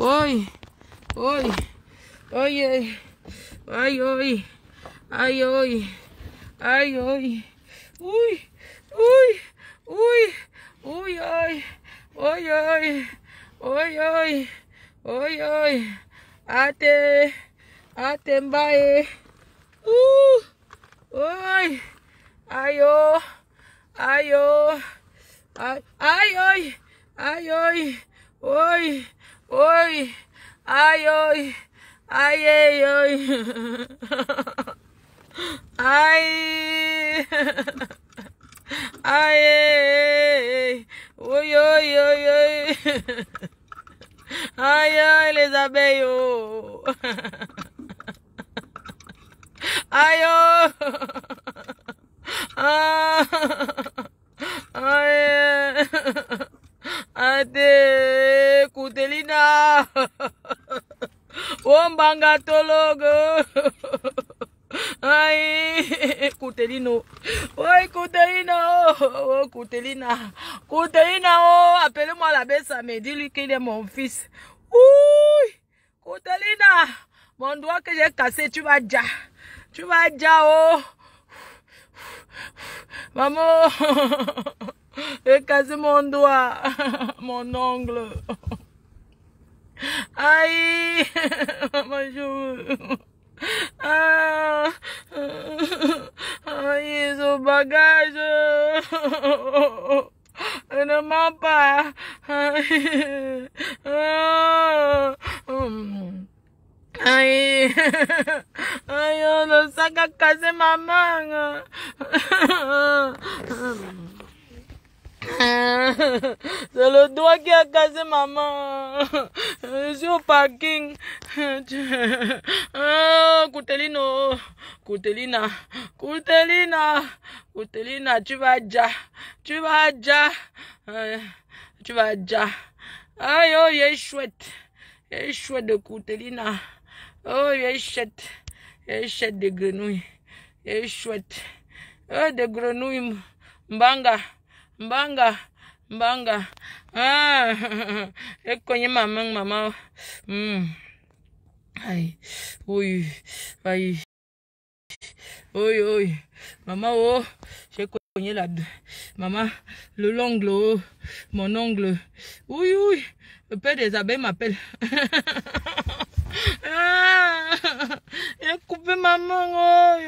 Oi, oi, oi, oi, ai, oi, ai, oi, ai, oi, ui, ui, ui, ui, oi, oi, oi, oi, oi, oi, oi, ate mbae, oi, ayo, ayo, ay, oi, ay, oi, oi, oi, ay, oi, ay, ay, oi, ay, ay, oi, oi, oi, oi, ay, ay, les abeilles, oh. Ay, oh. Ah, ay, ate, Kutelina, Wombanga tologo, ay, Kutelino, oi, Kutelino, oh, Kutelina, Kutelina, oh, appelle-moi la belle mais dis-lui qu'il est mon fils. Ouh, Kutelina, mon doigt que j'ai cassé, tu vas déjà, oh. Maman, j'ai cassé mon doigt, mon ongle. Aïe, maman, aïe, ce bagage. Ne mens pas. Aïe, aïe, le sac a cassé ma main. C'est le doigt qui a cassé ma main. Je suis au parking. Kutelino, Kutelina, Kutelina, Kutelina, tu vas déjà, tu vas déjà, tu vas déjà. Aïe, oh, il est chouette de Kutelina. Oh, il est chouette de grenouille. Il est chouette. Oh, de grenouille. Mbanga. Ah, et cogné maman. Aïe, oui, aïe. Oui. Maman, oh, j'ai cogné là. Maman, l'ongle, oh, mon ongle. Oui, le père des abeilles m'appelle. Ah, j'ai coupé maman, oh,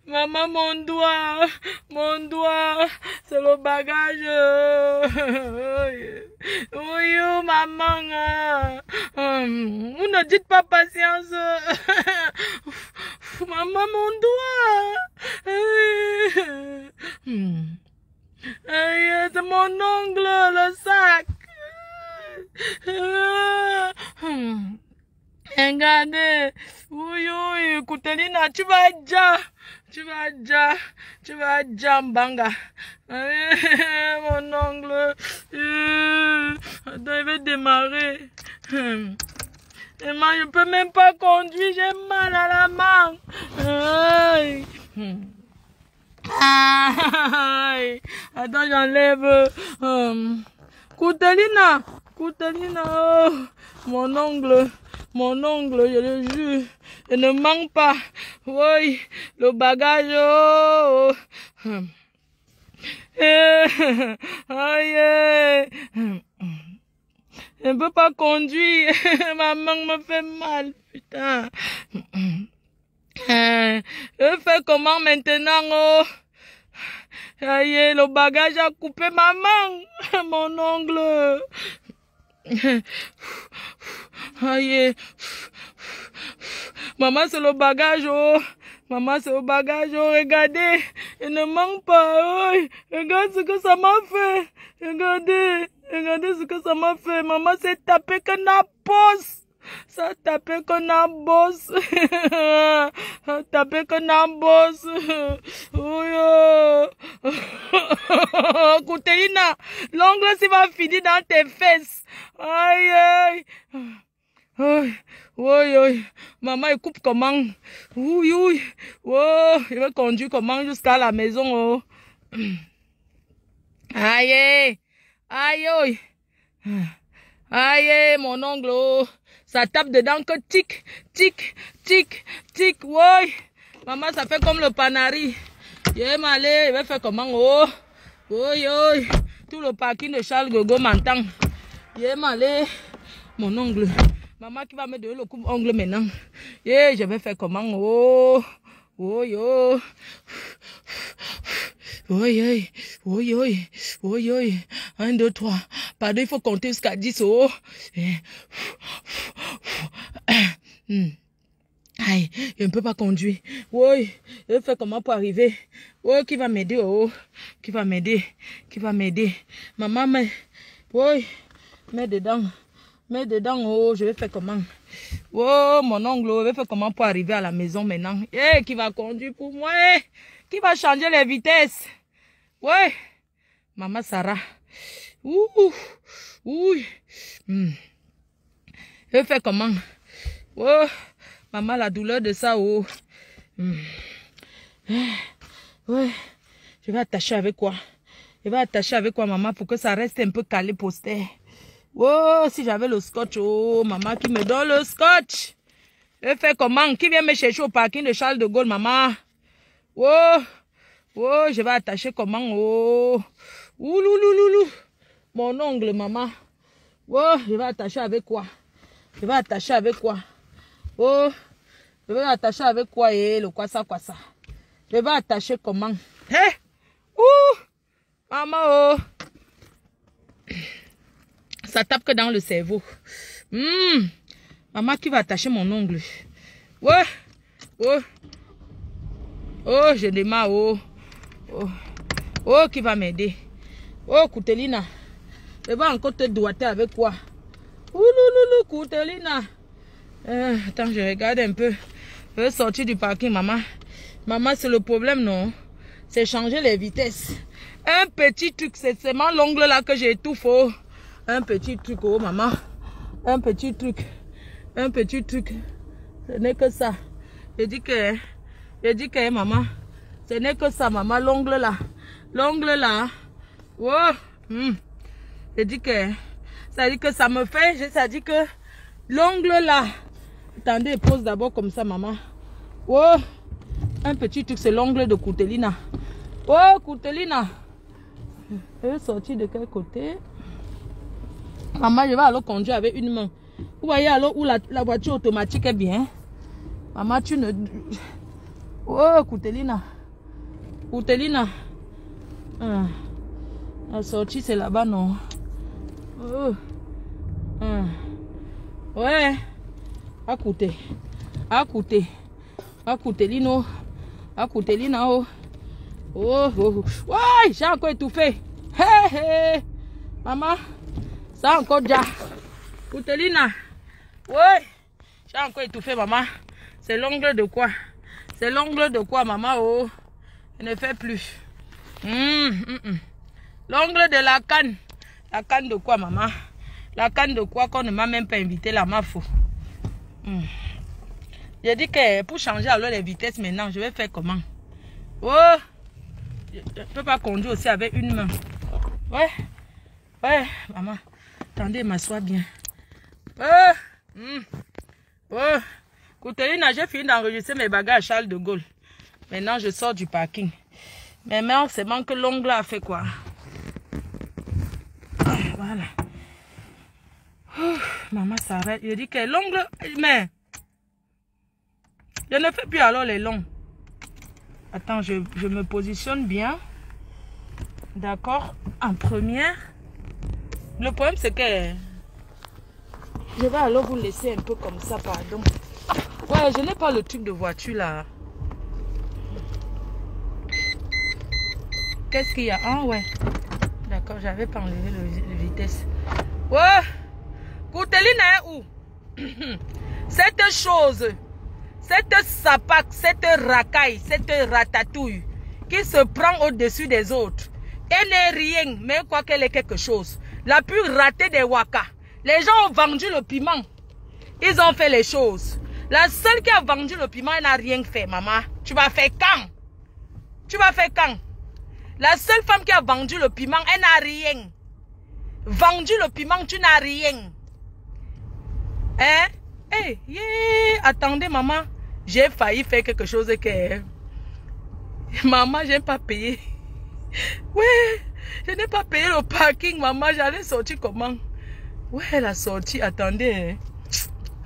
maman, mon doigt, c'est le bagage. Oui, oh, maman, vous ne dites pas patience. Maman, mon doigt. C'est mon ongle, le sac. Regardez, oui, Kutelina, tu vas déjà, Mbanga. Mon ongle, attends, il va démarrer. Et moi, je peux même pas conduire, j'ai mal à la main. Aïe. Attends, j'enlève. Kutelina, oh, mon ongle, je le jure, je ne manque pas. Oui, le bagage, oh. Aïe, je ne peux pas conduire, ma main me fait mal, putain. Je fais comment maintenant, oh? Aïe, le bagage a coupé ma main, mon ongle. Aïe. Maman, c'est le bagage, oh. Regardez, il ne manque pas, oh. Regarde ce que ça m'a fait. Regardez ce que ça m'a fait. Maman s'est tapé que na bosse. Ça tapé que na bosse. Kutelina, l'ongle s'il va finir dans tes fesses. Aïe. Oui. Maman, il coupe comment? Oui. Oh, il va conduire comment jusqu'à la maison, oh. Aïe. Aïe, mon ongle, oh. Ça tape dedans que tic, tic, tic, tic. Oui. Maman, ça fait comme le panari. Je m'allais, je vais faire comment, oh. Oui, oui. Tout le parking de Charles Gogo m'entend. Je m'allais, mon ongle. Maman qui va me donner le coup ongle maintenant. Et je vais faire comment, oh. Oui, oh. Oui, oui, oui, oui, oui, oui. 1, 2, 3. Pardon, il faut compter jusqu'à 10. Oh. Aïe, je ne peux pas conduire. Oui, je vais faire comment pour arriver. Oh, qui va m'aider? Oh, qui va m'aider? Qui va m'aider? Maman, mais. Oui, mets dedans. Mets dedans. Oh, je vais faire comment? Oh, mon ongle, je vais faire comment pour arriver à la maison maintenant? Eh, qui va conduire pour moi? Qui va changer les vitesses? Ouais. Maman Sarah. Ouh. Ouh. Je vais faire comment? Oh. Maman, la douleur de ça, oh. Ouais. Je vais attacher avec quoi? Je vais attacher avec quoi, maman, pour que ça reste un peu calé poster. Oh, si j'avais le scotch, oh, maman qui me donne le scotch. Je vais faire comment? Qui vient me chercher au parking de Charles de Gaulle, maman? Oh, oh, je vais attacher comment? Oh, ouloulouloulou. Mon ongle, maman. Oh, je vais attacher avec quoi? Je vais attacher avec quoi? Oh, je vais attacher avec quoi? Et le quoi ça? Je vais attacher comment? Hé! Ouh! Maman, oh! Ça tape que dans le cerveau. Maman qui va attacher mon ongle. Ouais! Oh! Oh, je démarre, oh! Oh! Oh, qui va m'aider? Oh, Coutelina! Je vais encore te doigter avec quoi? Oulouloulou, Coutelina! Attends, je regarde un peu. Je vais sortir du parking, maman. Maman, c'est le problème, non? C'est changer les vitesses. Un petit truc, c'est seulement l'ongle là que j'étouffe. Oh. Un petit truc, oh maman. Un petit truc. Un petit truc. Ce n'est que ça. Je dis que maman. Ce n'est que ça, maman. L'ongle là. L'ongle là. Oh. Je dis que. Ça dit que ça me fait. Ça dit que l'ongle là. Attendez, pose d'abord comme ça, maman. Oh. Un petit truc, c'est l'ongle de Coutelina. Oh, Coutelina. Je vais sortir de quel côté? Maman, je vais alors conduire avec une main. Vous voyez alors où la voiture automatique est bien. Maman, tu ne... Oh, Coutelina. Coutelina. La sortie, c'est là-bas, non? Oh. Ouais. À côté. À côté. À Coutelino. À Coutelina, oh. Oh, oh, oh. Ouais, j'ai encore étouffé. Hé, hé. Maman, ça encore déjà. Coutelina. Ouais, j'ai encore étouffé, maman. C'est l'ongle de quoi? C'est l'ongle de quoi, maman? Oh, je ne fais plus. L'ongle de la canne. La canne de quoi, maman? La canne de quoi qu'on ne m'a même pas invité là, ma fou. J'ai dit que pour changer alors les vitesses maintenant, je vais faire comment? Oh! Je ne peux pas conduire aussi avec une main. Ouais. Ouais, maman. Attendez, m'assois bien. Coutelina, j'ai fini d'enregistrer mes bagages à Charles de Gaulle. Maintenant, je sors du parking. Mais maintenant, c'est que l'ongle a fait quoi? Voilà. Maman s'arrête. Je dis que l'ongle... Mais... je ne fais plus alors les longs. Attends, je me positionne bien. D'accord. En première. Le problème, c'est que... je vais alors vous laisser un peu comme ça, pardon. Ouais, je n'ai pas le truc de voiture là. Qu'est-ce qu'il y a? Ah ouais. D'accord, j'avais pas enlevé le vitesse. Ouais. Coutelina est où? Cette chose... cette sapac, cette racaille, cette ratatouille qui se prend au-dessus des autres. Elle n'est rien, mais quoi qu'elle est quelque chose. La plus ratée des Waka. Les gens ont vendu le piment. Ils ont fait les choses. La seule qui a vendu le piment, elle n'a rien fait, maman. Tu vas faire quand? Tu vas faire quand? La seule femme qui a vendu le piment, elle n'a rien. Vendu le piment, tu n'as rien. Hein? Hey, yeah. Attendez, maman. J'ai failli faire quelque chose que... Maman, je n'ai pas payé. Ouais, je n'ai pas payé le parking, maman. J'allais sortir comment? Ouais, la sortie. Attendez.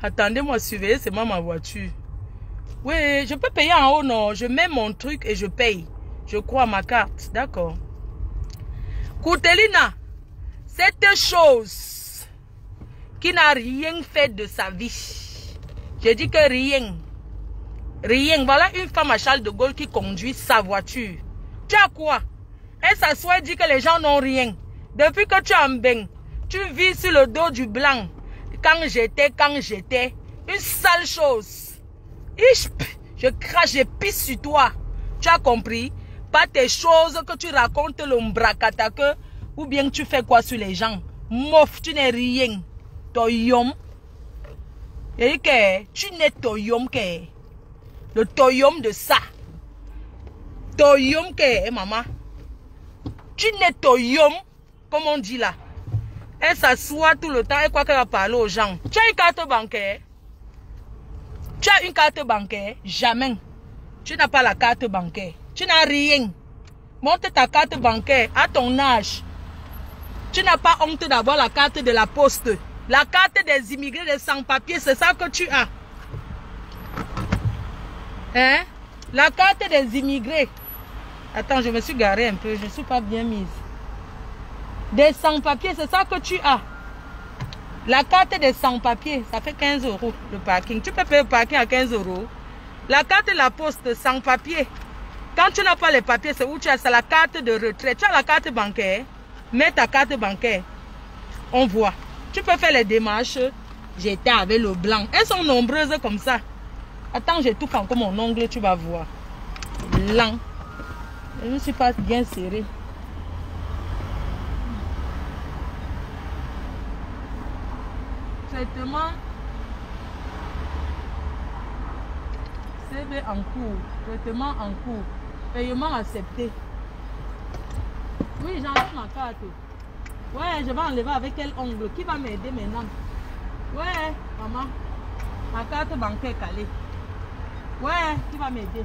Attendez-moi, surveillez seulement ma voiture. Ouais, je peux payer en haut, non? Je mets mon truc et je paye. Je crois à ma carte. D'accord. Koutelina, cette chose qui n'a rien fait de sa vie. Je dis que rien. Rien. Voilà une femme à Charles de Gaulle qui conduit sa voiture. Tu as quoi? Elle s'assoit et dit que les gens n'ont rien. Depuis que tu es en bain, tu vis sur le dos du blanc. Quand j'étais. Une sale chose. Je crache, je pisse sur toi. Tu as compris? Pas tes choses que tu racontes l'ombracataque ou bien tu fais quoi sur les gens. Mof, tu n'es rien. Toyom. Et que tu n'es toyom que. Le toyom de ça. Toyom que, maman. Tu n'es toyom, comme on dit là. Elle s'assoit tout le temps, elle croit qu'elle va parler aux gens. Tu as une carte bancaire? Tu as une carte bancaire? Jamais. Tu n'as pas la carte bancaire. Tu n'as rien. Montre ta carte bancaire à ton âge. Tu n'as pas honte d'avoir la carte de la poste. La carte des immigrés, des sans-papiers, c'est ça que tu as. Hein? La carte des immigrés. Attends, je me suis garée un peu. Je ne suis pas bien mise. Des sans-papiers, c'est ça que tu as. La carte des sans-papiers, ça fait 15 € le parking. Tu peux payer le parking à 15 €. La carte de la poste, sans-papiers. Quand tu n'as pas les papiers, c'est où tu as, c'est la carte de retraite. Tu as la carte bancaire. Mets ta carte bancaire. On voit. Tu peux faire les démarches. J'étais avec le blanc. Elles sont nombreuses comme ça. Attends, j'ai tout encore mon ongle, tu vas voir. Blanc. Je ne suis pas bien serré. Traitement. CV en cours. Traitement en cours. Paiement accepté. Oui, j'enlève ma carte. Ouais, je vais enlever avec quel ongle? Qui va m'aider maintenant? Ouais, maman. Ma carte bancaire calée. Ouais, qui va m'aider?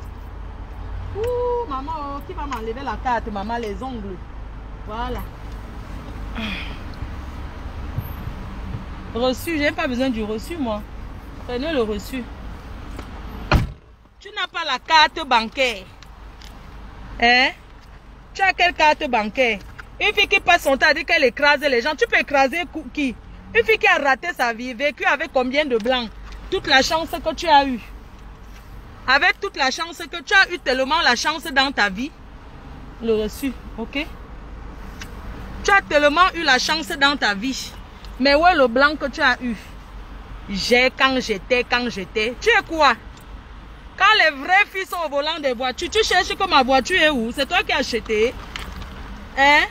Ouh, maman, oh, qui va m'enlever la carte, maman, les ongles? Voilà. Reçu, j'ai pas besoin du reçu, moi. Prenez le reçu. Tu n'as pas la carte bancaire. Hein? Tu as quelle carte bancaire? Une fille qui passe son temps à dire qu'elle écrase les gens. Tu peux écraser qui? Une fille qui a raté sa vie, vécu avec combien de blancs? Toute la chance que tu as eue. Avec toute la chance que tu as eu, tellement la chance dans ta vie. Le reçu, ok? Tu as tellement eu la chance dans ta vie. Mais où est le blanc que tu as eu? J'ai quand j'étais. Tu es quoi? Quand les vraies filles sont au volant des voitures, tu cherches que ma voiture est où? C'est toi qui as acheté. Hein?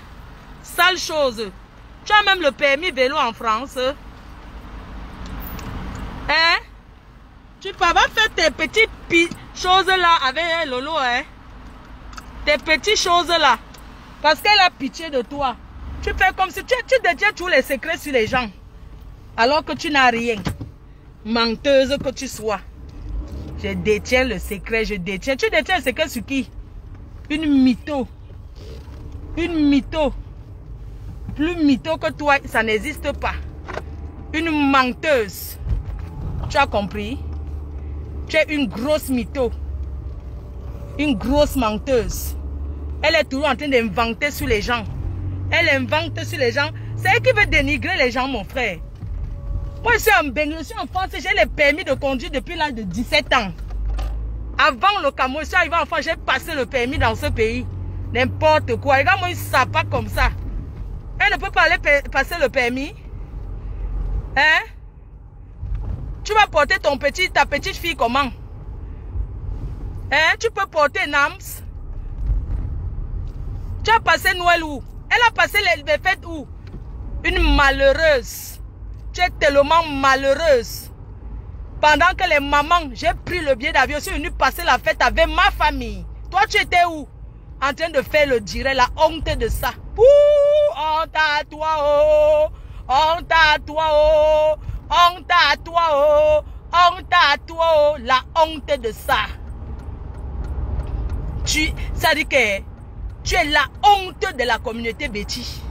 Sale chose. Tu as même le permis vélo en France. Hein? Tu peux pas faire tes petites choses là avec Lolo, hein? Tes petites choses là. Parce qu'elle a pitié de toi. Tu fais comme si tu détiens tous les secrets sur les gens. Alors que tu n'as rien. Menteuse que tu sois. Je détiens le secret, je détiens. Tu détiens le secret sur qui? Une mytho. Une mytho. Plus mytho que toi, ça n'existe pas. Une menteuse. Tu as compris? Tu es une grosse mytho. Une grosse menteuse. Elle est toujours en train d'inventer sur les gens. Elle invente sur les gens. C'est elle qui veut dénigrer les gens, mon frère. Moi, je suis en Bengue, je suis en France. J'ai le permis de conduire depuis l'âge de 17 ans. Avant le Cameroun, je suis arrivé en France, j'ai passé le permis dans ce pays. N'importe quoi. Regarde-moi, il ne pas comme ça. Elle ne peut pas aller passer le permis. Hein? Tu vas porter ta petite fille comment? Hein? Tu peux porter NAMS? Tu as passé Noël où? Elle a passé les fêtes où? Une malheureuse. Tu es tellement malheureuse. Pendant que les mamans, j'ai pris le billet d'avion, je suis venue passer la fête avec ma famille. Toi, tu étais où? En train de faire le direct, la honte de ça. Ouh, honte à toi, oh. Honte à toi, oh. Honte à toi, oh. Honte à toi, oh. La honte de ça. Ça dit que tu es la honte de la communauté Betty.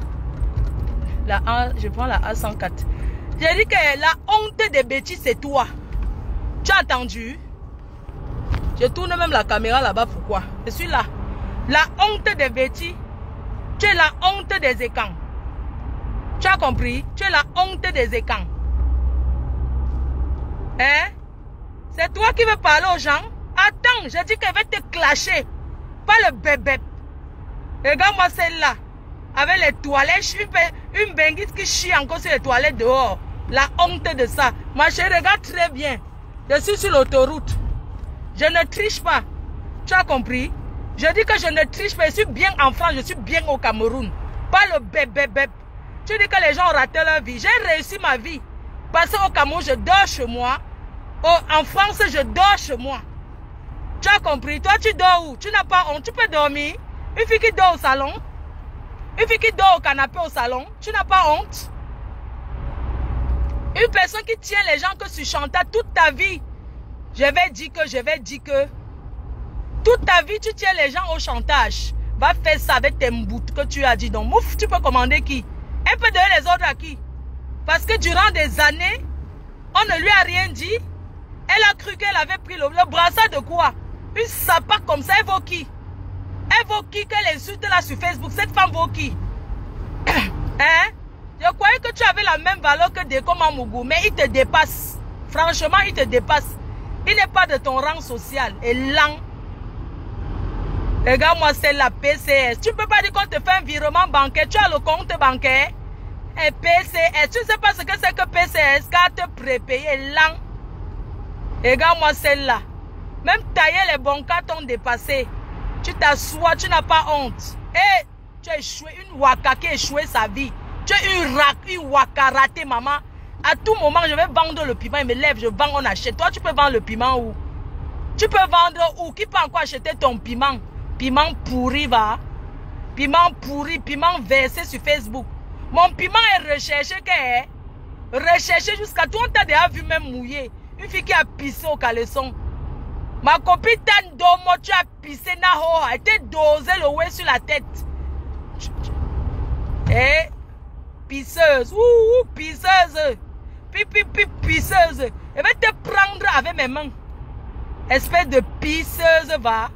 Je prends la A104. J'ai dit que la honte de Betty, c'est toi. Tu as entendu? Je tourne même la caméra là-bas. Pourquoi? Je suis là. La honte de Betty, tu es la honte des écans. Tu as compris? Tu es la honte des écans. Hein? C'est toi qui veux parler aux gens? Attends, je dis qu'elle va te clasher. Pas le bébé. Regarde-moi celle-là. Avec les toilettes, une benguise qui chie encore sur les toilettes dehors. La honte de ça. Ma chérie, regarde très bien. Je suis sur l'autoroute. Je ne triche pas. Tu as compris? Je dis que je ne triche pas. Je suis bien en France, je suis bien au Cameroun. Pas le bébé. Tu dis que les gens ont raté leur vie. J'ai réussi ma vie. Parce qu'au Cameroun, je dors chez moi. En France, je dors chez moi. Tu as compris? Toi, tu dors où? Tu n'as pas honte. Tu peux dormir. Une fille qui dort au salon. Une fille qui dort au canapé au salon. Tu n'as pas honte? Une personne qui tient les gens que tu chantes toute ta vie. Je vais dire que. Toute ta vie, tu tiens les gens au chantage. Va faire ça avec tes mbouts que tu as dit. Donc, mouf, tu peux commander qui? Elle peut donner les ordres à qui? Parce que durant des années, on ne lui a rien dit. Elle a cru qu'elle avait pris le brassard de quoi? Une sapac comme ça, elle vaut qui? Elle vaut qui qu'elle insulte là sur Facebook? Cette femme vaut qui? Hein? Je croyais que tu avais la même valeur que Deko Mamougou, mais il te dépasse. Franchement, il te dépasse. Il n'est pas de ton rang social. Et lent. Regarde-moi, c'est la PCS. Tu ne peux pas dire qu'on te fait un virement bancaire. Tu as le compte bancaire. Et PCS. Tu ne sais pas ce que c'est que PCS. Carte prépayée. Lent. Regarde-moi celle-là. Même tailler les bons cartes ont dépassé. Tu t'assois, tu n'as pas honte. Et tu as échoué. Une waka qui a échoué sa vie. Tu es une waka ratée, maman. À tout moment, je vais vendre le piment. Il me lève, je vends, on achète. Toi, tu peux vendre le piment où? Tu peux vendre où? Qui peut encore acheter ton piment? Piment pourri, va. Piment pourri, piment versé sur Facebook. Mon piment est recherché, recherché jusqu'à tout. On t'a déjà vu même mouillé. Une fille qui a pissé au caleçon. Ma copine Tandomo, tu as pissé, Naho, a été dosé le oué sur la tête. Eh, pisseuse, pisseuse. Pisseuse. Je vais te prendre avec mes mains. Espèce de pisseuse, va.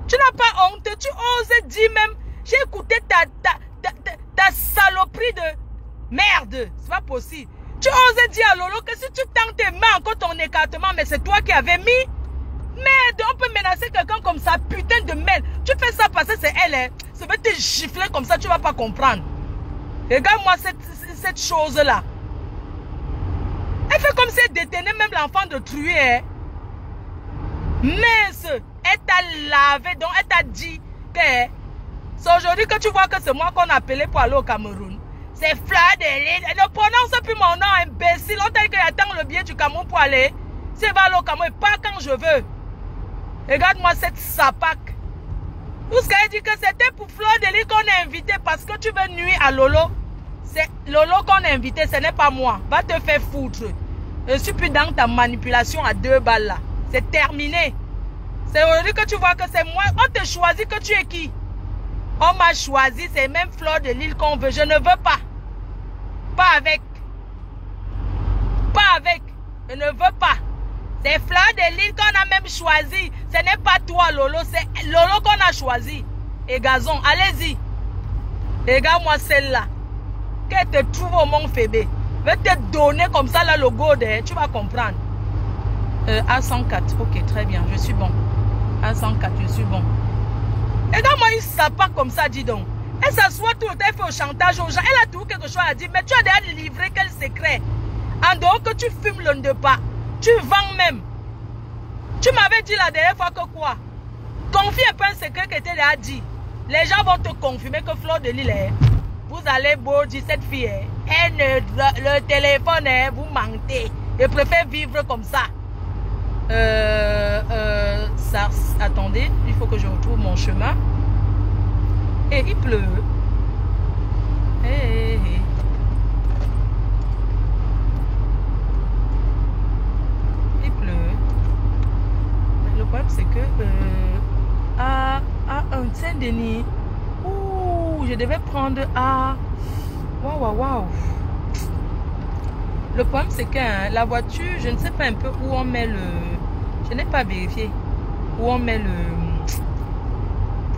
Tu n'as pas honte, tu oses dire même. J'ai écouté ta saloperie de merde. C'est pas possible. Tu oses dire à Lolo que si tu tentes tes mains encore ton écartement, mais c'est toi qui avais mis. Merde, on peut menacer quelqu'un comme ça, putain de merde. Tu fais ça parce que c'est elle, hein. Ça va te gifler comme ça, tu vas pas comprendre. Regarde-moi cette chose-là. Elle fait comme si elle détenait même l'enfant de truer, hein. Mais elle t'a lavé, donc elle t'a dit que c'est aujourd'hui que tu vois que c'est moi qu'on a appelé pour aller au Cameroun. C'est Fleur de Lys. Ne prononce plus mon nom, imbécile. On t'a dit qu'il attend le billet du Cameroun pour aller. Si elle va aller au Cameroun, pas quand je veux. Regarde-moi cette sapac. Tout ce qu'elle dit que c'était pour Fleur de Lys qu'on a invité parce que tu veux nuire à Lolo. C'est Lolo qu'on a invité, ce n'est pas moi. Va te faire foutre. Je suis plus dans ta manipulation à 2 balles là. C'est terminé. C'est aujourd'hui que tu vois que c'est moi. On te choisit que tu es qui? On m'a choisi, c'est même Fleur de Lys qu'on veut. Je ne veux pas. Pas avec. Pas avec. Je ne veux pas. C'est Fleur de Lys qu'on a même choisi. Ce n'est pas toi, Lolo. C'est Lolo qu'on a choisi. Et Gazon, allez-y. Regarde-moi celle-là. Qu'elle te trouve au Mont Fébé. Je vais te donner comme ça là, le go de. Tu vas comprendre. A104. Ok, très bien. Je suis bon. A104, je suis bon. Regarde-moi une sapin comme ça, dis donc. Elle s'assoit tout le temps, elle fait au chantage aux gens. Elle a toujours quelque chose à dire. Mais tu as déjà livré quel secret? En dehors que tu fumes le de pas. Tu vends même. Tu m'avais dit la dernière fois que quoi? Confie un peu un secret que tu as dit. Les gens vont te confirmer que Fleur de Lys est. Vous allez beau dire cette fille. Elle le téléphone, vous mentez. Je préfère vivre comme ça. Ça. Attendez, il faut que je retrouve mon chemin. Et il pleut. que à un Saint-Denis, ouh, je devais prendre à... Waouh. Le problème, c'est que hein, la voiture, je ne sais pas un peu où on met le... Je n'ai pas vérifié où on met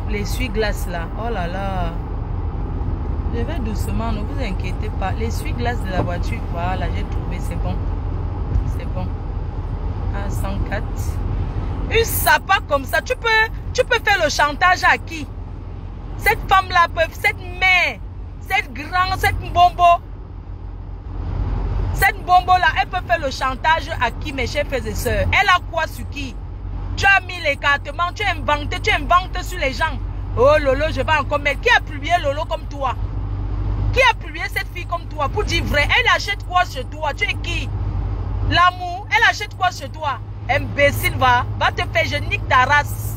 l'essuie-glace là. Oh là là. Je vais doucement, ne vous inquiétez pas. L'essuie-glace de la voiture, voilà, j'ai trouvé, c'est bon. C'est bon. À 104. Une sapa comme ça, tu peux faire le chantage à qui? Cette femme-là, cette mère, cette grande, cette bombo. Cette bombo-là, elle peut faire le chantage à qui, mes chers frères et sœurs? Elle a quoi sur qui? Tu as mis l'écartement, tu inventes sur les gens. Oh Lolo, je vais encore mettre. Qui a publié Lolo comme toi? Qui a publié cette fille comme toi? Pour dire vrai, elle achète quoi chez toi? Tu es qui? L'amour, elle achète quoi chez toi? Imbécile, va te faire, je nique ta race.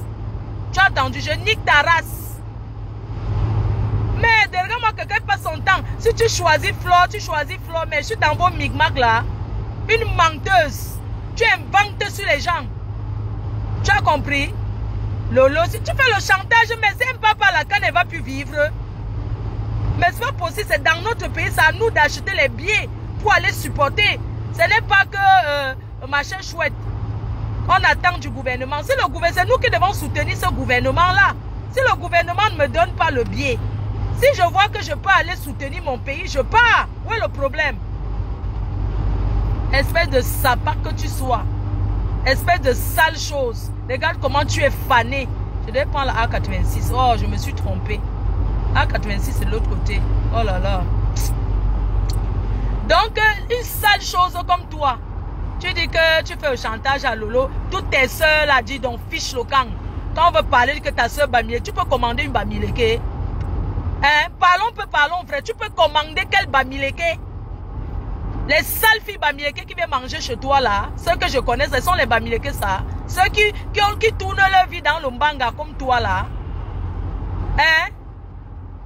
Tu as entendu, je nique ta race. Mais derrière moi, quelqu'un passe son temps. Si tu choisis Flore, mais je suis dans vos micmacs là. Une menteuse. Tu inventes sur les gens. Tu as compris? Lolo, si tu fais le chantage, mais c'est un papa là, quand elle ne va plus vivre. Mais c'est pas possible, c'est dans notre pays, c'est à nous d'acheter les billets pour aller supporter. Ce n'est pas que machin chouette. On attend du gouvernement. Si le gouvernement, c'est nous qui devons soutenir ce gouvernement-là. Si le gouvernement ne me donne pas le billet, si je vois que je peux aller soutenir mon pays, je pars. Où est le problème? Espèce de sapin que tu sois. Espèce de sale chose. Regarde comment tu es fané. Je devais prendre la A86. Oh, je me suis trompée. A86, c'est de l'autre côté. Oh là là. Donc, une sale chose comme toi. Tu dis que tu fais le chantage à Lolo. Toutes tes soeurs là disent donc fiche le camp. Quand on veut parler que ta soeur Bamileke, tu peux commander une Bamileke. Hein? Parlons frère. Tu peux commander quelle Bamileke? Les sales filles Bamileke qui viennent manger chez toi là, ceux que je connais, ce sont les Bamileke ça. Ceux qui tournent leur vie dans le mbanga comme toi là. Hein?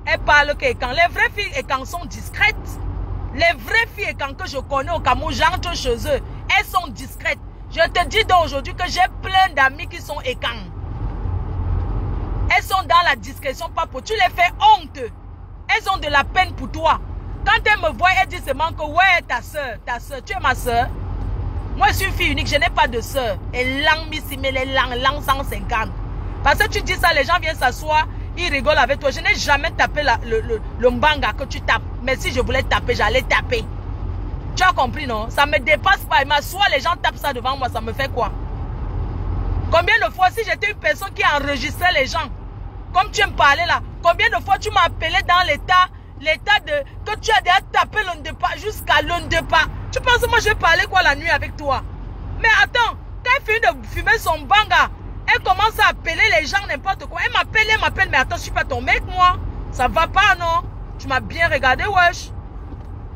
Elles parlent que quand les vraies filles et quand sont discrètes. Les vraies filles et quand que je connais au Cameroun, j'entre chez eux. Elles sont discrètes. Je te dis donc aujourd'hui que j'ai plein d'amis qui sont écans. Elles sont dans la discrétion, papa. Tu les fais honte. Elles ont de la peine pour toi. Quand elles me voient, elles disent seulement que ouais, ta soeur, tu es ma soeur. Moi, je suis une fille unique, je n'ai pas de soeur. Et langue, mais les langues 150. Parce que tu dis ça, les gens viennent s'asseoir, ils rigolent avec toi. Je n'ai jamais tapé le mbanga que tu tapes. Mais si je voulais taper, j'allais taper. Tu as compris, non? Ça ne me dépasse pas. Il m'assoit, les gens tapent ça devant moi, ça me fait quoi? Combien de fois, si j'étais une personne qui enregistrait les gens, comme tu me parlais là, combien de fois tu m'as appelé dans l'état de que tu as déjà tapé l'un de pas jusqu'à l'un de pas. Tu penses que moi je vais parler quoi la nuit avec toi? Mais attends, quand elle finit de fumer son banga, elle commence à appeler les gens n'importe quoi. Elle m'appelle, mais attends, je suis pas ton mec moi. Ça va pas, non? Tu m'as bien regardé, wesh.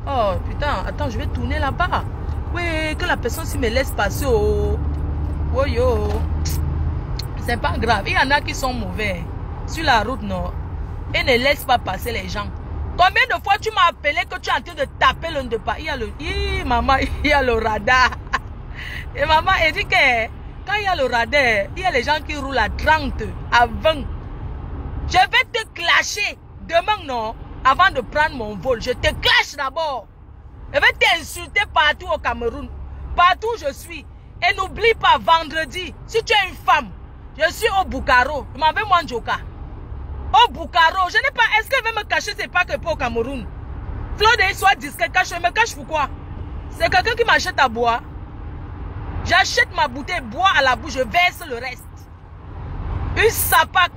Oh putain, attends, je vais tourner là-bas. Oui, que la personne s'y me laisse passer. Oh yo. C'est pas grave, il y en a qui sont mauvais. Sur la route, non. Et ne laisse pas passer les gens. Combien de fois tu m'as appelé que tu es en train de taper l'un de pas? Il y a le... maman, il y a le radar. Et maman, elle dit que quand il y a le radar, il y a les gens qui roulent à 30, à 20. Je vais te clasher. Demain, non. Avant de prendre mon vol, je te clash d'abord. Je vais t'insulter partout au Cameroun. Partout où je suis. Et n'oublie pas, vendredi, si tu es une femme, je suis au Bukaro. Je m'en vais moi en Joka. Au Bukaro, je n'ai pas... Est-ce qu'elle veut me cacher? C'est pas que pour au Cameroun. Flore, soit discret, cache. Je me cache pourquoi? C'est quelqu'un qui m'achète à boire. J'achète ma bouteille, bois à la bouche, je verse le reste. Une sapac.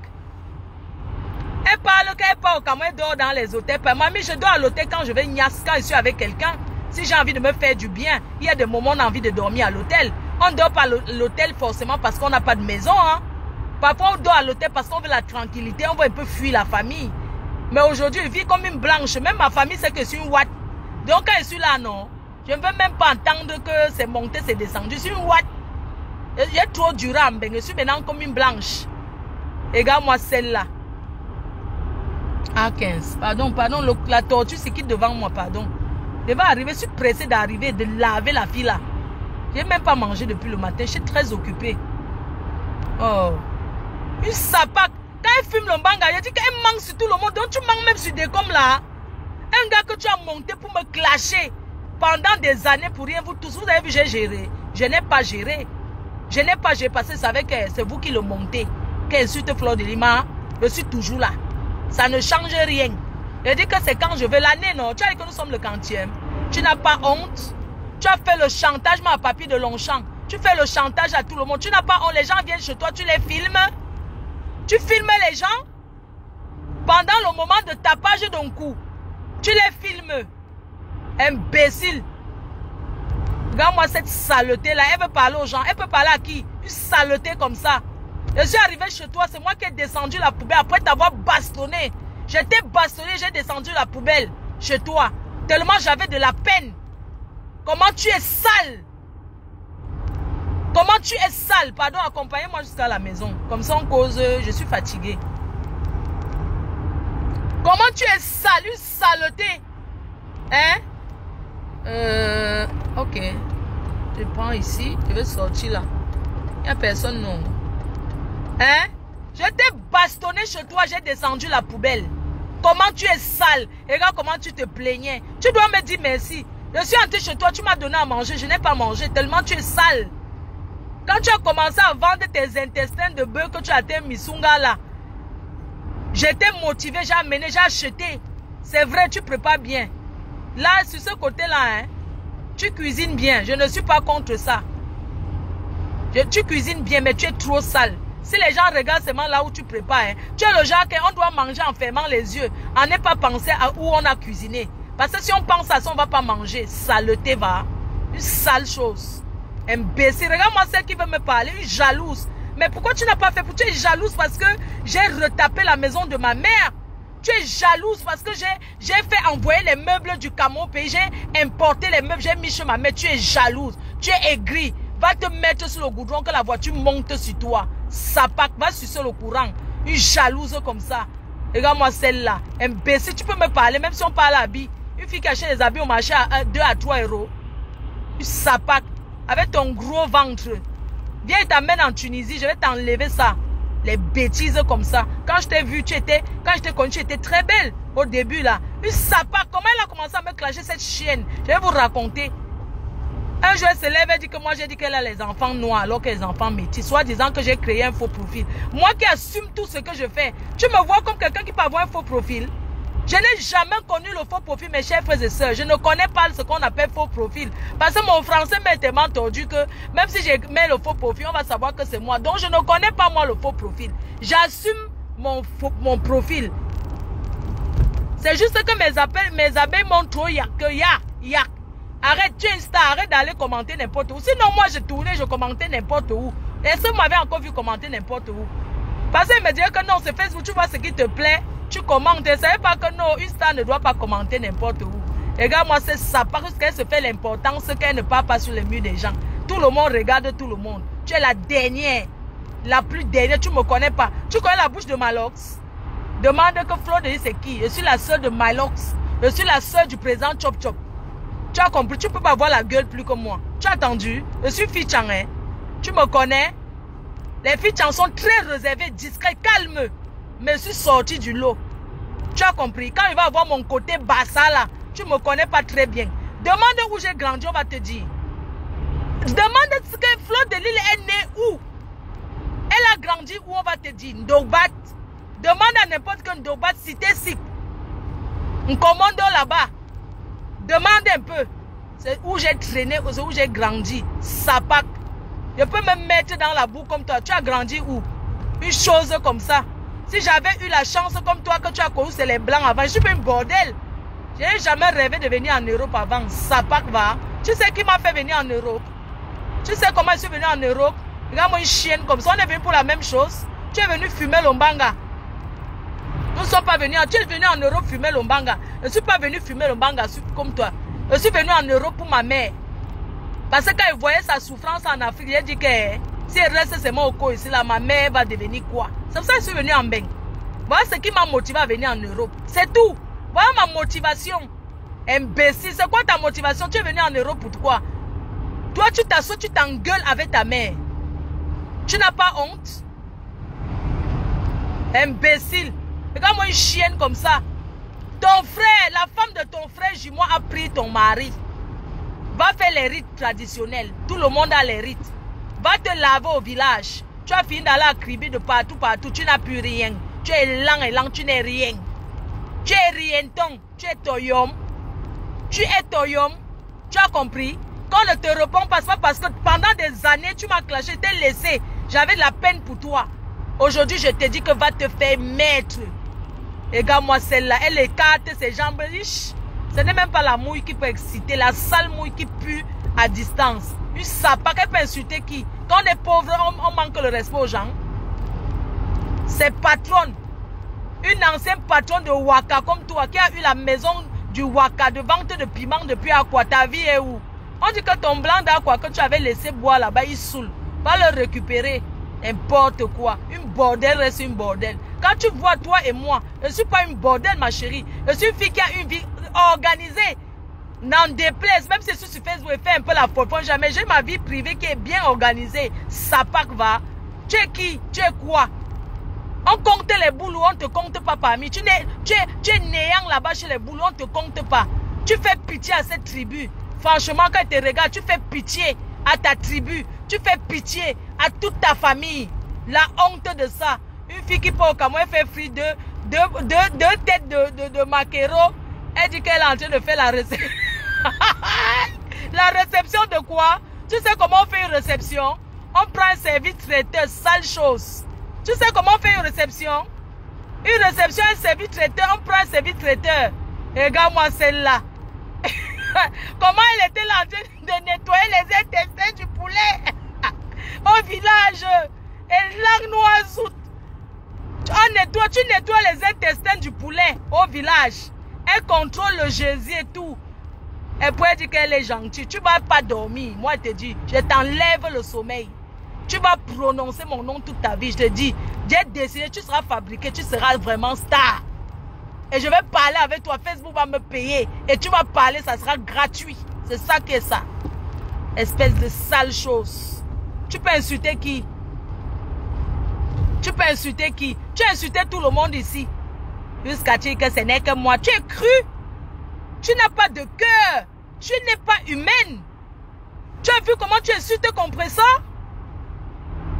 Elle parle qu'elle part au Cameroun, elle dort dans les hôtels. Mamie, je dors à l'hôtel quand je vais niasse, quand je suis avec quelqu'un. Si j'ai envie de me faire du bien, il y a des moments où on a envie de dormir à l'hôtel. On ne dort pas à l'hôtel forcément parce qu'on n'a pas de maison, hein. Parfois, on dort à l'hôtel parce qu'on veut la tranquillité, on veut un peu fuir la famille. Mais aujourd'hui, je vis comme une blanche. Même ma famille sait que je suis une ouate. Donc, quand je suis là, non, je ne veux même pas entendre que c'est monté, c'est descendu. Je suis une ouate. J'ai trop du rame. Je suis maintenant comme une blanche. Regarde-moi celle-là. A15. Pardon. La tortue, c'est qui devant moi, pardon. Je vais arriver, je suis pressée d'arriver, de laver la fille là. Je n'ai même pas mangé depuis le matin. Je suis très occupée. Oh. Une sapac. Quand elle fume le mbanga, il dit qu'elle manque sur tout le monde. Donc tu manques même sur des comme là. Un gars que tu as monté pour me clasher pendant des années pour rien. Vous tous, vous avez vu, j'ai géré. Je n'ai pas géré. Je n'ai pas géré parce que c'est vous qui le montez. Qu'elle insulte Fleur de Lima. Je suis toujours là. Ça ne change rien. Je dis que c'est quand je vais l'année, non. Tu as dit que nous sommes le 40e. Tu n'as pas honte. Tu as fait le chantage à Papy de Longchamp. Tu fais le chantage à tout le monde. Tu n'as pas honte. Les gens viennent chez toi, tu les filmes. Tu filmes les gens pendant le moment de tapage d'un coup. Tu les filmes. Imbécile. Regarde-moi cette saleté là. Elle veut parler aux gens. Elle peut parler à qui? Une saleté comme ça. Je suis arrivé chez toi. C'est moi qui ai descendu la poubelle après t'avoir bastonné. J'étais bastonné. J'ai descendu la poubelle chez toi. Tellement j'avais de la peine. Comment tu es sale. Comment tu es sale. Pardon, accompagnez-moi jusqu'à la maison. Comme ça on cause. Je suis fatiguée. Comment tu es sale. Une saleté. Hein? Ok. Je prends ici. Je vais sortir là. Il n'y a personne, non. Hein? Je t'ai bastonné chez toi. J'ai descendu la poubelle. Comment tu es sale. Et regarde comment tu te plaignais. Tu dois me dire merci. Je suis entré chez toi. Tu m'as donné à manger. Je n'ai pas mangé. Tellement tu es sale. Quand tu as commencé à vendre tes intestins de bœuf que tu as été Missunga là. J'étais motivé. J'ai amené. J'ai acheté. C'est vrai. Tu prépares bien. Là, sur ce côté-là, hein, tu cuisines bien. Je ne suis pas contre ça. Tu cuisines bien, mais tu es trop sale. Si les gens regardent seulement là où tu prépares, hein, tu es le genre qu'on doit manger en fermant les yeux. On n'est pas pensé à où on a cuisiné. Parce que si on pense à ça, on ne va pas manger. Saleté, va. Une sale chose. Imbécile. Regarde-moi celle qui veut me parler. Une jalouse. Mais pourquoi tu n'as pas fait? Tu es jalouse parce que j'ai retapé la maison de ma mère. Tu es jalouse parce que j'ai fait envoyer les meubles du Cameroun au pays. J'ai importé les meubles, j'ai mis chez ma mère. Tu es jalouse. Tu es aigrie. Va te mettre sur le goudron que la voiture monte sur toi. Sapac, va sucer le courant. Une jalouse comme ça. Regarde-moi celle-là. Imbécile, tu peux me parler même si on parle à habits. Une fille qui achète les habits au marché à 2 à 3 euros. Une sapac. Avec ton gros ventre. Viens et t'amène en Tunisie. Je vais t'enlever ça. Les bêtises comme ça. Quand je t'ai vu, quand je t'ai connu, tu étais très belle au début là. Une sapac, comment elle a commencé à me clasher cette chienne? Je vais vous raconter. Un jour, elle se lève et dit que moi j'ai dit qu'elle a les enfants noirs alors que les enfants métis. Soit disant que j'ai créé un faux profil. Moi qui assume tout ce que je fais. Tu me vois comme quelqu'un qui peut avoir un faux profil. Je n'ai jamais connu le faux profil, mes chers frères et sœurs. Je ne connais pas ce qu'on appelle faux profil. Parce que mon français m'est tellement tordu que même si je mets le faux profil, on va savoir que c'est moi. Donc je ne connais pas moi le faux profil. J'assume mon profil. C'est juste que mes abeilles montrent trop yak. Arrête, tu es une star, arrête d'aller commenter n'importe où. Sinon moi je tournais, je commentais n'importe où. Est-ce que vous m'avez encore vu commenter n'importe où? Parce qu'il me dirait que non, c'est Facebook, tu vois ce qui te plaît. Tu commentes, tu ne savais pas que non, une star ne doit pas commenter n'importe où. Regarde-moi, c'est ça, parce qu'elle se fait l'importance qu'elle ne part pas sur les murs des gens. Tout le monde regarde tout le monde. Tu es la dernière, la plus dernière, tu ne me connais pas. Tu connais la bouche de Malox? Demande que Fleur de Lys c'est qui? Je suis la soeur de Malox. Je suis la soeur du président Chop Chop. Tu as compris, tu ne peux pas avoir la gueule plus que moi. Tu as entendu? Je suis fille Chang, hein? Tu me connais? Les filles Chang sont très réservées, discrètes, calmes. Mais je suis sorti du lot. Tu as compris? Quand il va avoir mon côté bassa là, tu ne me connais pas très bien. Demande où j'ai grandi, on va te dire. Demande ce que Fleur de Lys est née où? Elle a grandi où, on va te dire. Ndogbat. Demande à n'importe quel Ndogbat, cité Sik. Un commando là-bas. Demande un peu. C'est où j'ai traîné, c'est où j'ai grandi. Sapac. Je peux me mettre dans la boue comme toi. Tu as grandi où? Une chose comme ça. Si j'avais eu la chance comme toi que tu as connu, c'est les blancs avant. Je suis pas un bordel. Je n'ai jamais rêvé de venir en Europe avant. Sapac va. Tu sais qui m'a fait venir en Europe? Tu sais comment je suis venu en Europe? Regarde-moi une chienne comme ça. On est venu pour la même chose. Tu es venu fumer l'ombanga. Nous ne sommes pas venus. Tu es venu en Europe fumer l'ombanga. Je ne suis pas venu fumer l'ombanga comme toi. Je suis venu en Europe pour ma mère. Parce que quand elle voyait sa souffrance en Afrique, elle dit que si elle reste seulement au coin ici, là, ma mère va devenir quoi? C'est pour ça que je suis venu en Beng. Voilà ce qui m'a motivé à venir en Europe. C'est tout. Voilà ma motivation. Imbécile, c'est quoi ta motivation? Tu es venu en Europe pour quoi? Toi, tu t'assois, tu t'engueules avec ta mère. Tu n'as pas honte? Imbécile. Regarde-moi une chienne comme ça. Ton frère, la femme de ton frère jumeau a pris ton mari. Va faire les rites traditionnels. Tout le monde a les rites. Va te laver au village. Tu as fini d'aller à criber de partout, partout. Tu n'as plus rien. Tu es lent et lent, tu n'es rien. Tu es rienton. Tu es toyom. Tu es toyom. Tu as compris? Quand on ne te répond pas, c'est pas parce que pendant des années, tu m'as clashé, je t'ai laissé. J'avais de la peine pour toi. Aujourd'hui, je te dis que va te faire maître. Regarde-moi celle-là. Elle écarte ses jambes riches. Ce n'est même pas la mouille qui peut exciter. La sale mouille qui pue à distance. Une sapa, qu'elle peut insulter qui? Quand on est pauvre, on manque le respect aux gens. C'est patronne. Une ancienne patronne de Waka comme toi qui a eu la maison du Waka de vente de piment depuis à quoi? Ta vie est où? On dit que ton blanc d'aqua que tu avais laissé boire là-bas, il saoule. Va le récupérer. N'importe quoi. Une bordel reste une bordel. Quand tu vois toi et moi, je ne suis pas une bordel, ma chérie. Je suis une fille qui a une vie organisée. N'en déplaise, même si je suis sur Facebook et fais un peu la folle, jamais. J'ai ma vie privée qui est bien organisée. Ça pack va. Tu es qui? Tu es quoi? On compte les boulots, on ne te compte pas parmi. Tu es néant là-bas chez les boulots, on ne te compte pas. Tu fais pitié à cette tribu. Franchement, quand tu te regardes, tu fais pitié à ta tribu. Tu fais pitié à toute ta famille. La honte de ça. Une fille qui peut au Cameroun fait frire deux têtes de maquereau. Elle dit qu'elle est en train de faire la réception. La réception de quoi? Tu sais comment on fait une réception? On prend un service traiteur, sale chose. Tu sais comment on fait une réception? Une réception, un service traiteur, on prend un service traiteur. Regarde-moi celle-là. Comment elle était là en train de nettoyer les intestins du poulet au village. Et langue noisoute. Tu nettoies les intestins du poulet au village. Elle contrôle le gésier et tout. Elle pourrait dire qu'elle est gentille. Tu ne vas pas dormir. Moi, je te dis, je t'enlève le sommeil. Tu vas prononcer mon nom toute ta vie. Je te dis, j'ai décidé, tu seras fabriqué, tu seras vraiment star. Et je vais parler avec toi. Facebook va me payer. Et tu vas parler, ça sera gratuit. C'est ça qui est ça. Espèce de sale chose. Tu peux insulter qui? Tu peux insulter qui? Tu as insulté tout le monde ici. Jusqu'à dire que ce n'est que moi. Tu es cru. Tu n'as pas de cœur. Tu n'es pas humaine. Tu as vu comment tu insultes Compresseur?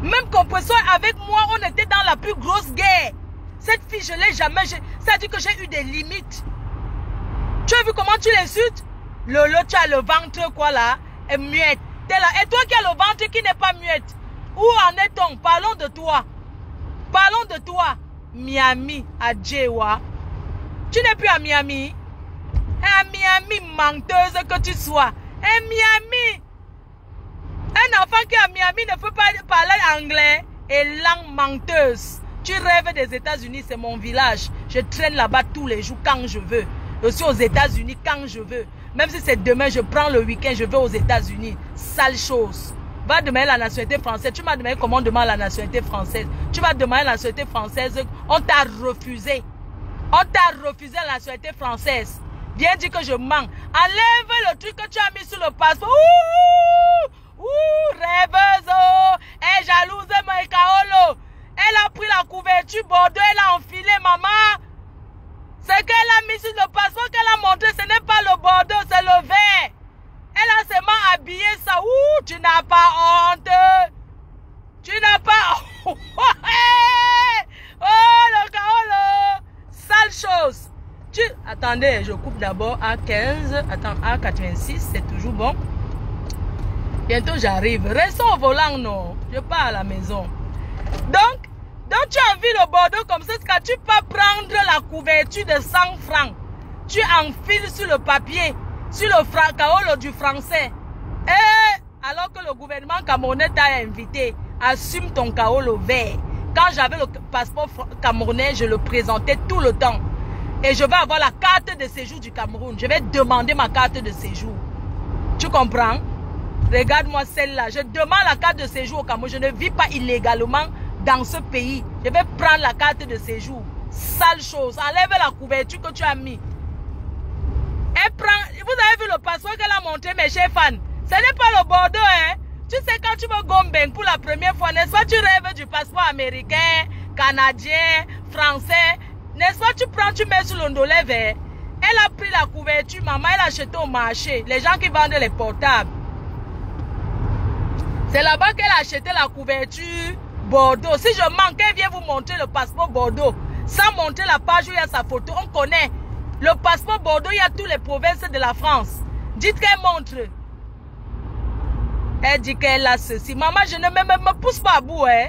Même Compresseur avec moi, on était dans la plus grosse guerre. Cette fille, je ne l'ai jamais... Ça dit que j'ai eu des limites. Tu as vu comment tu l'insultes? Lolo, tu as le ventre, quoi là? Et muette. T'es là. Et toi qui as le ventre qui n'est pas muette. Où en est-on? Parlons de toi. Parlons de toi. Miami, à Djewa. Tu n'es plus à Miami. À Miami, menteuse que tu sois. Et Miami. Un enfant qui est à Miami ne peut pas parler anglais. Et langue menteuse. Tu rêves des États-Unis, c'est mon village. Je traîne là-bas tous les jours quand je veux. Je suis aux États-Unis quand je veux. Même si c'est demain, je prends le week-end, je vais aux États-Unis. Sale chose. Va demander la nationalité française. Tu m'as demandé comment on demande la nationalité française. Tu vas demander la nationalité française. On t'a refusé. On t'a refusé la nationalité française. Viens dire que je mens. Enlève le truc que tu as mis sur le passeport. Ouh, rêveuse. Oh. Elle est jalouse, Maïkaolo. Elle a pris la couverture Bordeaux, elle a enfilé, maman. Ce qu'elle a mis sur le passeport qu'elle a montré, ce n'est pas le Bordeaux, c'est le vert. Elle a seulement habillé ça. Ouh, tu n'as pas honte. Tu n'as pas... Oh, le chaos, sale chose. Attendez, je coupe d'abord à 15. Attends, à 86, c'est toujours bon. Bientôt j'arrive. Restons au volant, non. Je pars à la maison. Donc tu as vu le Bordeaux comme ça, quand tu peux prendre la couverture de 100 francs, tu enfiles sur le papier, sur le kaolo du français. Et alors que le gouvernement camerounais t'a invité, assume ton kaolo vert. Quand j'avais le passeport camerounais, je le présentais tout le temps. Et je vais avoir la carte de séjour du Cameroun. Je vais demander ma carte de séjour. Tu comprends? Regarde-moi celle-là. Je demande la carte de séjour au Cameroun. Je ne vis pas illégalement dans ce pays. Je vais prendre la carte de séjour. Sale chose. Enlève la couverture que tu as mis. Elle prend... Vous avez vu le passeport qu'elle a montré, mes chers fans? Ce n'est pas le Bordeaux, hein? Tu sais, quand tu vas Gombeng pour la première fois, n'est-ce pas? Tu rêves du passeport américain, canadien, français. N'est-ce pas, tu prends, tu mets sur l'ondolé vert. Elle a pris la couverture, maman, elle a acheté au marché. Les gens qui vendent les portables. C'est là-bas qu'elle a acheté la couverture Bordeaux. Si je manque, elle vient vous montrer le passeport Bordeaux. Sans montrer la page où il y a sa photo, on connaît. Le passeport Bordeaux, il y a toutes les provinces de la France. Dites qu'elle montre. Elle dit qu'elle a ceci. Maman, je ne me pousse pas à bout, hein.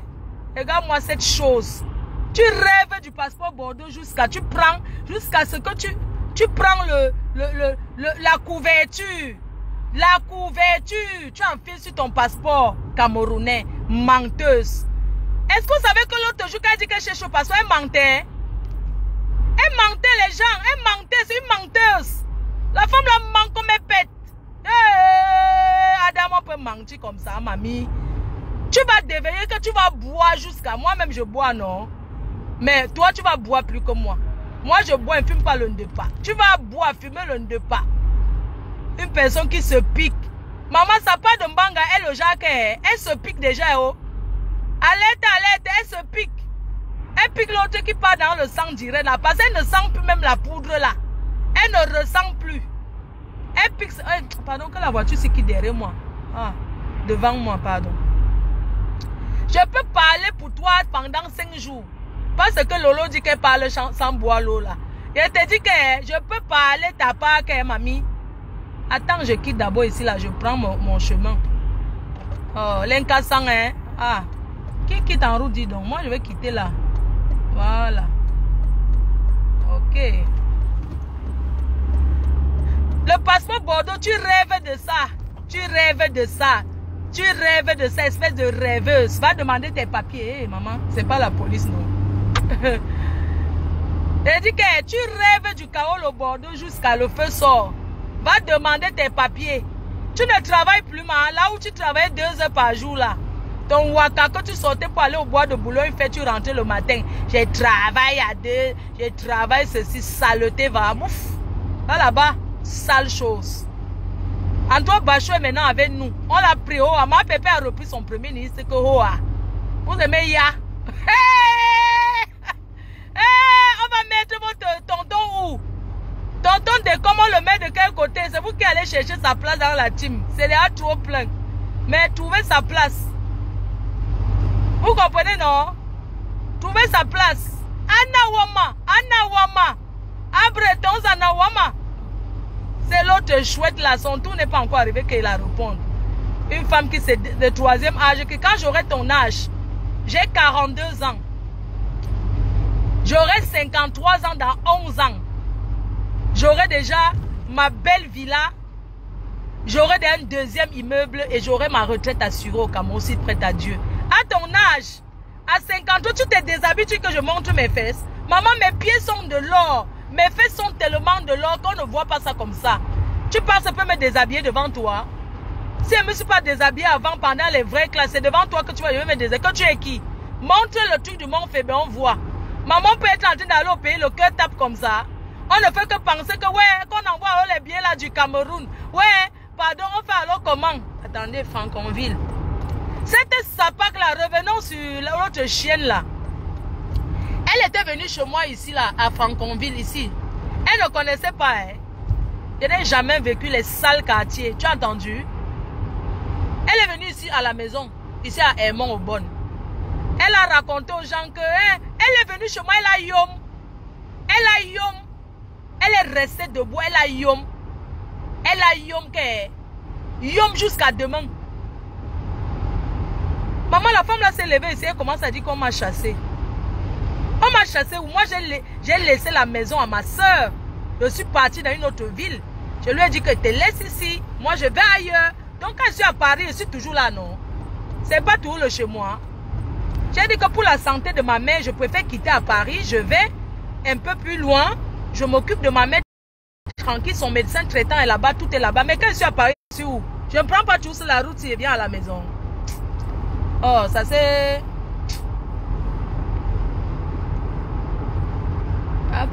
Regarde-moi cette chose. Tu rêves du passeport Bordeaux jusqu'à ce que tu prends la couverture. La couverture. Tu enfiles sur ton passeport camerounais. Menteuse. Est-ce que vous savez que l'autre jour, quand elle dit qu'elle cherche le passeport, elle mentait? Elle mentait les gens. Elle mentait. C'est une menteuse. La femme la ment comme elle pète. Adam, on peut mentir comme ça, mamie. Tu vas devenir que tu vas boire jusqu'à... Moi-même, je bois, non? Mais toi, tu vas boire plus que moi. Moi, je bois et ne fume pas le pas. Tu vas boire, fumer le pas. Une personne qui se pique. Maman, ça part de Mbanga, elle, le Jacques, elle se pique déjà, oh. Alerte, alerte, elle se pique. Elle pique l'autre qui part dans le sang direct là. Parce qu'elle ne sent plus même la poudre là. Elle ne ressent plus. Elle pique... Pardon, que la voiture c'est qui derrière moi? Ah, devant moi, pardon. Je peux parler pour toi pendant 5 jours. Parce que Lolo dit qu'elle parle sans boire l'eau là. Et elle te dit que je peux parler ta part, que mamie. Attends, je quitte d'abord ici là. Je prends mon chemin. Oh, l'incassant, hein. Ah. Qui quitte en route, dis donc. Moi, je vais quitter là. Voilà. Ok. Le passeport Bordeaux, tu rêves de ça. Tu rêves de ça. Tu rêves de ça, espèce de rêveuse. Va demander tes papiers, hey, maman. C'est pas la police, non. Elle dit que tu rêves du chaos au Bordeaux jusqu'à le feu sort. Va demander tes papiers. Tu ne travailles plus, maman. Là où tu travailles 2 heures par jour, là. Ton waka, quand tu sortais pour aller au bois de Boulogne, fait tu rentrais le matin. Je travaille à 2, je travaille ceci, saleté, va. Ouf. Va là-bas, sale chose. Antoine Bachot est maintenant avec nous. On l'a pris. Oh, ma pépé a repris son premier ministre. Que oh, vous aimez ya? On va mettre votre tonton où? Tonton de comment le met de quel côté? C'est vous qui allez chercher sa place dans la team. C'est déjà trop plein. Mais trouvez sa place. Vous comprenez, non? Trouvez sa place. Anna Wama. Abretons Anna Wama. C'est l'autre chouette là, son tour n'est pas encore arrivé qu'il la réponde. Une femme qui c'est de 3e âge, que quand j'aurai ton âge, j'ai 42 ans. J'aurai 53 ans dans 11 ans. J'aurai déjà ma belle villa. J'aurai un 2e immeuble et j'aurai ma retraite assurée au Cameroun, aussi prête à Dieu. À ton âge, à 50 ans, tu te déshabitues que je montre mes fesses. Maman, mes pieds sont de l'or. Mes fesses sont tellement de l'or qu'on ne voit pas ça comme ça. Tu penses que je peux me déshabiller devant toi? Si je ne me suis pas déshabillée avant, pendant les vraies classes, c'est devant toi que tu vas me déshabiller. Que tu es qui? Montre le truc du Mont Fébé, on voit. Maman peut être en train d'aller au pays, le cœur tape comme ça. On ne fait que penser que, ouais, qu'on envoie les billets là du Cameroun. Ouais, pardon, on fait alors comment? Attendez, Franconville. Cette sapac là, revenons sur l'autre chienne là. Elle était venue chez moi ici, là, à Franconville, ici. Elle ne connaissait pas, hein. Je n'ai jamais vécu les sales quartiers. Tu as entendu? Elle est venue ici à la maison, ici à Hermont-Aubonne. Elle a raconté aux gens que, hein, elle est venue chez moi, elle a yom. Elle a yom. Elle est restée debout, elle a yom. Elle a yom, yom jusqu'à demain. Maman, la femme là s'est levée ici, elle commence à dire qu'on m'a chassé. On m'a chassé ou moi j'ai laissé la maison à ma soeur. Je suis partie dans une autre ville. Je lui ai dit que te laisse ici. Moi je vais ailleurs. Donc quand je suis à Paris, je suis toujours là, non? C'est pas tout le chez moi. J'ai dit que pour la santé de ma mère, je préfère quitter à Paris. Je vais un peu plus loin. Je m'occupe de ma mère tranquille. Son médecin traitant est là-bas, tout est là-bas. Mais quand je suis à Paris, je suis où? Je ne prends pas tout sur la route et viens à la maison. Oh, ça c'est...